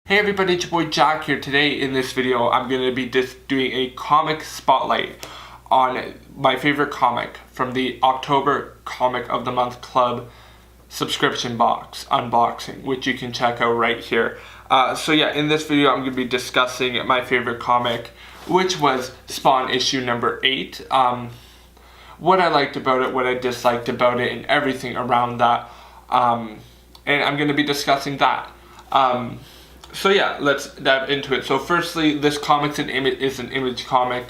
Hey everybody, it's your boy Jack here. Today in this video I'm going to be just doing a comic spotlight on my favorite comic from the October Comic of the Month Club subscription box unboxing, which you can check out right here. So yeah, in this video I'm going to be discussing my favorite comic, which was Spawn issue number 8. What I liked about it, what I disliked about it, and everything around that. And I'm going to be discussing that. So yeah, let's dive into it. So firstly, this comic is an Image comic,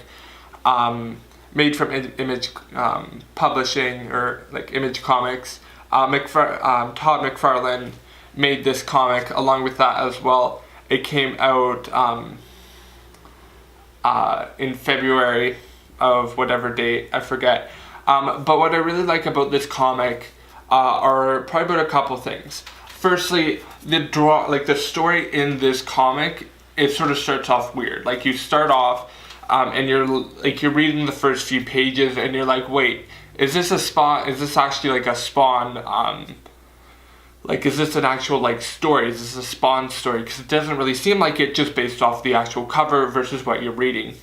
made from Image Publishing, or like Image Comics. Todd McFarlane made this comic. Along with that as well, it came out in February of whatever date, I forget. But what I really like about this comic are probably about a couple things. Firstly, the story in this comic, it sort of starts off weird. Like, you start off and you're reading the first few pages and you're like, wait, is this a Spawn? Is this actually like a Spawn? Like, is this an actual like story? Is this a Spawn story? Because it doesn't really seem like it, just based off the actual cover versus what you're reading.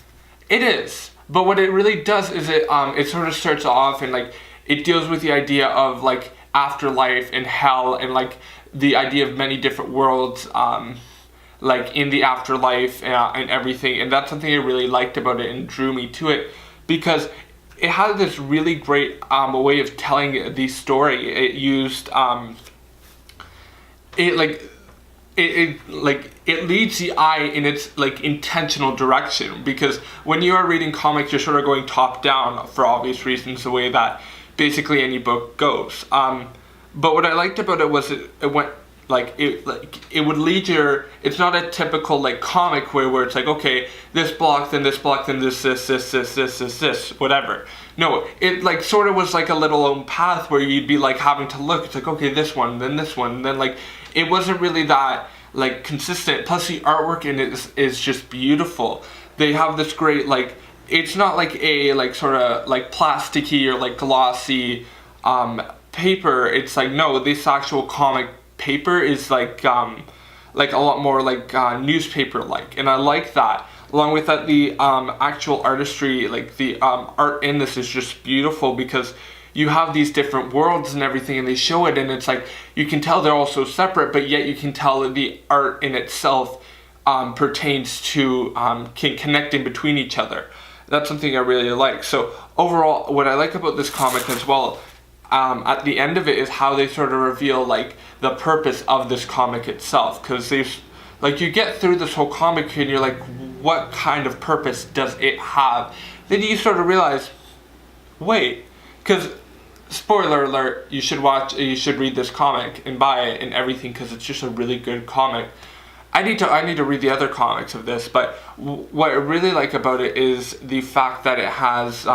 It is, but what it really does is it sort of starts off and like it deals with the idea of like afterlife and hell, and like the idea of many different worlds, like in the afterlife and everything. And that's something I really liked about it and drew me to it, because it had this really great way of telling the story. It used it leads the eye in its like intentional direction, because when you are reading comics, you're sort of going top down for obvious reasons, the way that basically any book goes. But what I liked about it was it went it would lead your. It's not a typical like comic way where it's like, okay, this block, then this block, then this, whatever. No, it like sort of was like a little own path where you'd be like having to look. It's like, okay, this one, then this one, then like it wasn't really that like consistent. Plus the artwork in it is just beautiful. They have this great like. It's not like a like sort of like plasticky or like glossy paper. It's like, no, this actual comic paper is like a lot more like newspaper like, and I like that. Along with that, the actual artistry, like the art in this is just beautiful, because you have these different worlds and everything, and they show it, and it's like you can tell they're all so separate, but yet you can tell the art in itself pertains to connecting between each other. That's something I really like. So overall, what I like about this comic as well, at the end of it, is how they sort of reveal like the purpose of this comic itself. Because like you get through this whole comic and you're like, what kind of purpose does it have? Then you sort of realize, wait, because spoiler alert, you should read this comic and buy it and everything, because it's just a really good comic. I need to read the other comics of this, but what I really like about it is the fact that it has,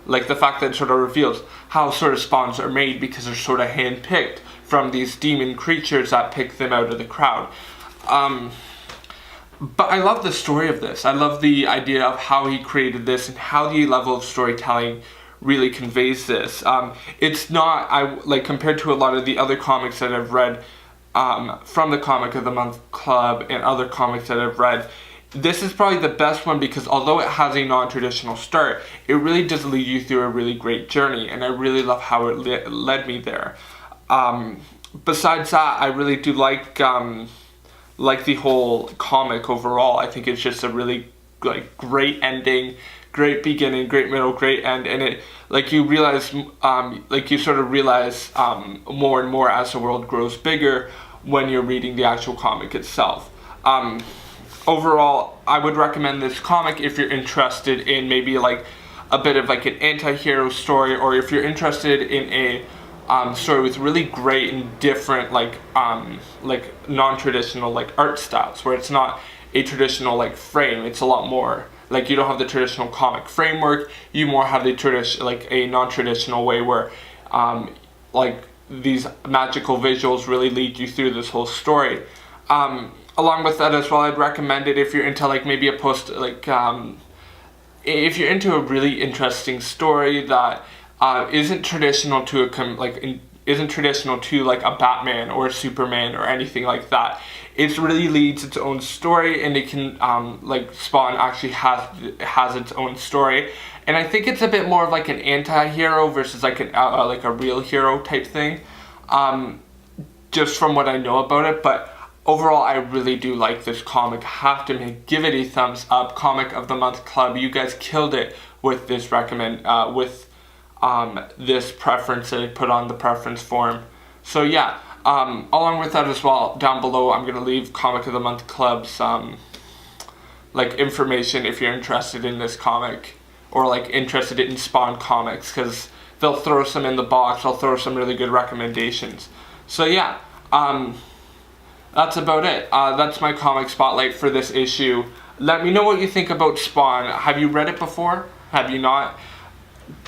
like the fact that it sort of reveals how sort of spawns are made, because they're sort of hand-picked from these demon creatures that pick them out of the crowd. But I love the story of this. I love the idea of how he created this and how the level of storytelling really conveys this. It's not, compared to a lot of the other comics that I've read, from the Comic of the Month Club and other comics that I've read, this is probably the best one, because although it has a non-traditional start, it really does lead you through a really great journey, and I really love how it led me there. Besides that, I really do like the whole comic overall. I think it's just a really like great ending, great beginning, great middle, great end, and it like you realize you sort of realize more and more as the world grows bigger when you're reading the actual comic itself. Overall, I would recommend this comic if you're interested in maybe like a bit of like an anti-hero story, or if you're interested in a story with really great and different like non-traditional like art styles, where it's not a traditional like frame. It's a lot more like, you don't have the traditional comic framework, you more have the tradition, like a non-traditional way where like these magical visuals really lead you through this whole story. Along with that as well, I'd recommend it if you're into like maybe a if you're into a really interesting story that isn't traditional to isn't traditional to like a Batman or a Superman or anything like that. it really leads its own story, and it can like Spawn actually has its own story. And I think it's a bit more of like an anti-hero versus like a real hero type thing, just from what I know about it. But overall, I really do like this comic. Have to give it a thumbs up. Comic of the Month Club, you guys killed it with this this preference that I put on the preference form. So yeah, along with that as well, down below I'm gonna leave Comic of the Month Club's like information if you're interested in this comic, or like interested in Spawn comics, because they'll throw some in the box. They'll throw some really good recommendations. So yeah, that's about it. That's my comic spotlight for this issue. Let me know what you think about Spawn. Have you read it before? Have you not?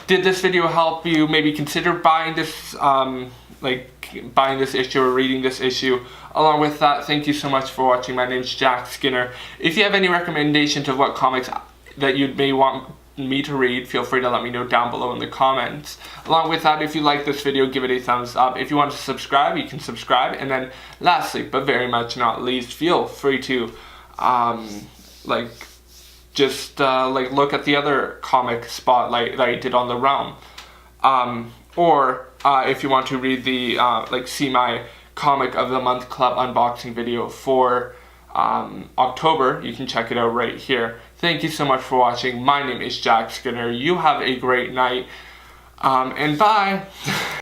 Did this video help you maybe consider buying this, buying this issue or reading this issue? Along with that, thank you so much for watching. My name's Jack Skinner. If you have any recommendations of what comics that you may want me to read, feel free to let me know down below in the comments. Along with that, if you like this video, give it a thumbs up. If you want to subscribe, you can subscribe. And then lastly, but very much not least, feel free to look at the other comic spotlight that I did on the realm, or if you want to read the see my Comic of the Month Club unboxing video for October, you can check it out right here. Thank you so much for watching. My name is Jack Skinner. You have a great night, and bye.